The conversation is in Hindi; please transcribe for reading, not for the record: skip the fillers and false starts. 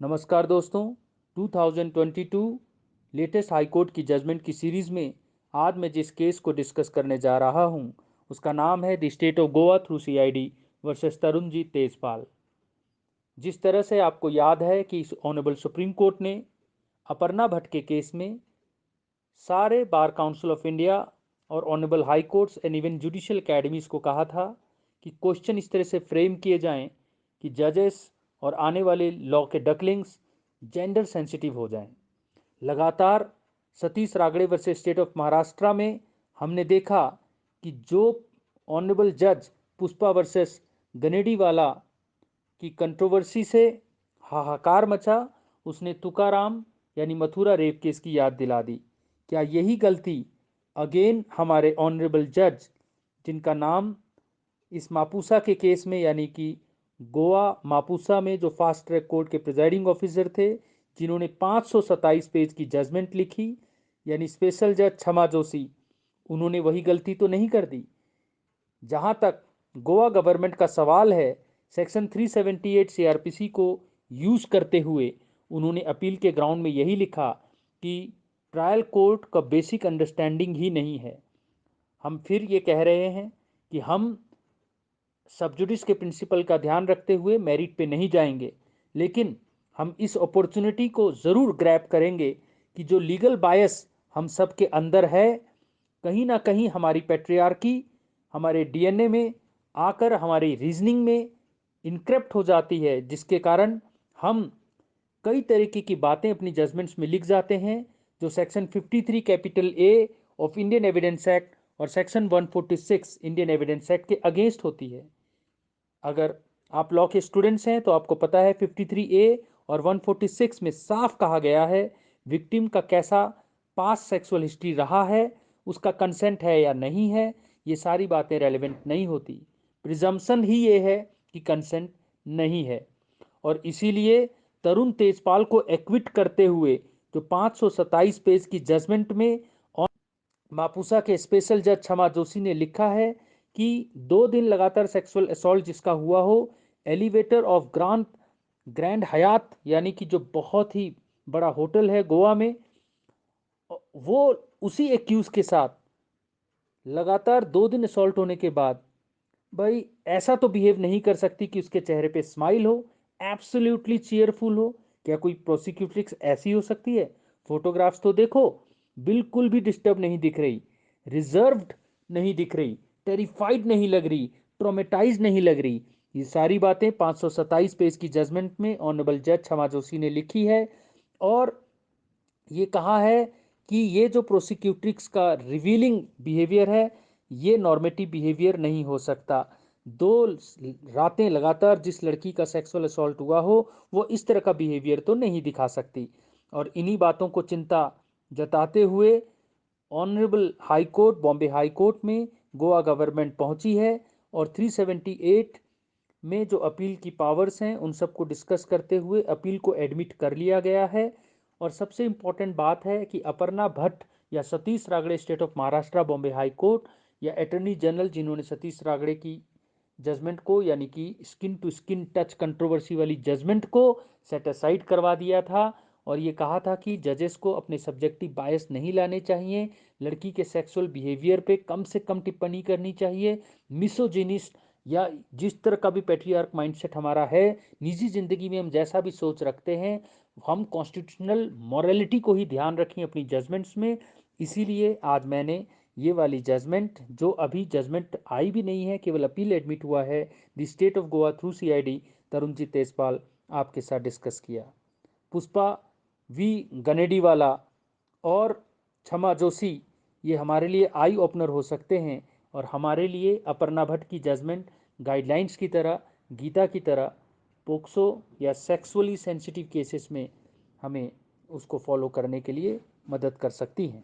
नमस्कार दोस्तों। 2022 लेटेस्ट हाई कोर्ट की जजमेंट की सीरीज़ में आज मैं जिस केस को डिस्कस करने जा रहा हूं उसका नाम है the state of Goa through CID versus Tarunjeet Tejpal. जिस तरह से आपको याद है कि इस ऑनरेबल सुप्रीम कोर्ट ने अपर्णा भट्ट के केस में सारे बार काउंसिल ऑफ इंडिया और honourable high courts and even judicial academies को कहा था कि क्वेश्चन इस तरह से फ्रेम किए जाएं कि जजेस और आने वाले लॉ के डकलिंग्स जेंडर सेंसिटिव हो जाएं। लगातार Satish Ragde versus state of Maharashtra में हमने देखा कि जो ऑनरेबल जज पुष्पा वर्सेस गनेडीवाला की कंट्रोवर्सी से हाहाकार मचा, उसने तुकाराम यानी मथुरा रेप केस की याद दिला दी। क्या यही गलती अगेन हमारे ऑनरेबल जज, जिनका नाम इस मापुसा के केस में यानी कि गोवा मापुसा में जो फास्ट ट्रैक कोर्ट के प्रिजाइडिंग ऑफिसर थे, जिन्होंने 527 पेज की जजमेंट लिखी, यानी स्पेशल जज क्षमा जोशी, उन्होंने वही गलती तो नहीं कर दी? जहां तक गोवा गवर्नमेंट का सवाल है, सेक्शन 378 सीआरपीसी को यूज करते हुए उन्होंने अपील के ग्राउंड में यही लिखा कि ट्रायल कोर्ट का बेसिक अंडरस्टैंडिंग ही नहीं है। हम फिर ये कह रहे हैं कि हम सबजुडिस के प्रिंसिपल का ध्यान रखते हुए मेरिट पे नहीं जाएंगे, लेकिन हम इस अपॉर्चुनिटी को ज़रूर ग्रैब करेंगे कि जो लीगल बायस हम सब के अंदर है, कहीं ना कहीं हमारी पैट्रियार्की हमारे डीएनए में आकर हमारी रीजनिंग में इनक्रिप्ट हो जाती है, जिसके कारण हम कई तरीके की बातें अपनी जजमेंट्स में लिख जाते हैं जो section 53 capital A of Indian evidence act और सेक्शन 146 इंडियन एविडेंस एक्ट के अगेंस्ट होती है। अगर आप लॉ के स्टूडेंट्स हैं तो आपको पता है 53A और 146 में साफ कहा गया है विक्टिम का कैसा पास्ट सेक्सुअल हिस्ट्री रहा है, उसका कंसेंट है या नहीं है, ये सारी बातें रेलेवेंट नहीं होती। प्रिजम्पशन ही ये है कि कंसेंट नहीं है। और इसीलिए तरुण तेजपाल को एक्विट करते हुए जो 527 पेज की जजमेंट में मापुसा के स्पेशल जज क्षमा जोशी ने लिखा है कि 2 दिन लगातार सेक्सुअल असॉल्ट जिसका हुआ हो, एलिवेटर ऑफ ग्रैंड हयात यानी कि जो बहुत ही बड़ा होटल है गोवा में, वो उसी एक्यूज के साथ लगातार 2 दिन असॉल्ट होने के बाद भाई ऐसा तो बिहेव नहीं कर सकती कि उसके चेहरे पे स्माइल हो, एब्सोल्युटली चीयरफुल हो। क्या कोई प्रोसिक्यूट्रिक्स ऐसी हो सकती है? फोटोग्राफ्स तो देखो, बिल्कुल भी डिस्टर्ब नहीं दिख रही, रिजर्व्ड नहीं दिख रही, टेरिफाइड नहीं लग रही, ट्रोमेटाइज नहीं लग रही। ये सारी बातें 527 पेज की जजमेंट में ऑनरेबल जज क्षमा जोशी ने लिखी है। और ये कहा है कि ये जो प्रोसिक्यूट्रिक्स का रिवीलिंग बिहेवियर है, ये नॉर्मेटिव बिहेवियर नहीं हो सकता। 2 रातें लगातार जिस लड़की का सेक्सुअल असॉल्ट हुआ हो, वो इस तरह का बिहेवियर तो नहीं दिखा सकती। और इन्हीं बातों को चिंता जताते हुए honourable high court, Bombay high court में गोवा गवर्नमेंट पहुंची है और 378 में जो अपील की पावर्स हैं उन सबको डिस्कस करते हुए अपील को एडमिट कर लिया गया है। और सबसे इम्पोर्टेंट बात है कि अपर्णा भट्ट या Satish Ragde state of Maharashtra Bombay high court या अटॉर्नी जनरल जिन्होंने सतीश रागड़े की जजमेंट को यानी कि skin to skin touch controversy वाली जजमेंट को सेट असाइड करवा दिया था और ये कहा था कि जजेस को अपने सब्जेक्टिव बायस नहीं लाने चाहिए, लड़की के सेक्सुअल बिहेवियर पे कम से कम टिप्पणी करनी चाहिए। मिसोजिनिस्ट या जिस तरह का भी पेट्रियार्क माइंडसेट हमारा है, निजी जिंदगी में हम जैसा भी सोच रखते हैं, हम कॉन्स्टिट्यूशनल मॉरलिटी को ही ध्यान रखें अपनी जजमेंट्स में। इसीलिए आज मैंने ये वाली जजमेंट, जो अभी जजमेंट आई भी नहीं है, केवल अपील एडमिट हुआ है, the state of Goa through CID Tarunjeet Tejpal, आपके साथ डिस्कस किया। पुष्पा वी गनेडीवाला और क्षमा जोशी ये हमारे लिए आई ओपनर हो सकते हैं और हमारे लिए अपर्णा भट्ट की जजमेंट गाइडलाइंस की तरह, गीता की तरह पोक्सो या सेक्सुअली सेंसिटिव केसेस में हमें उसको फॉलो करने के लिए मदद कर सकती हैं।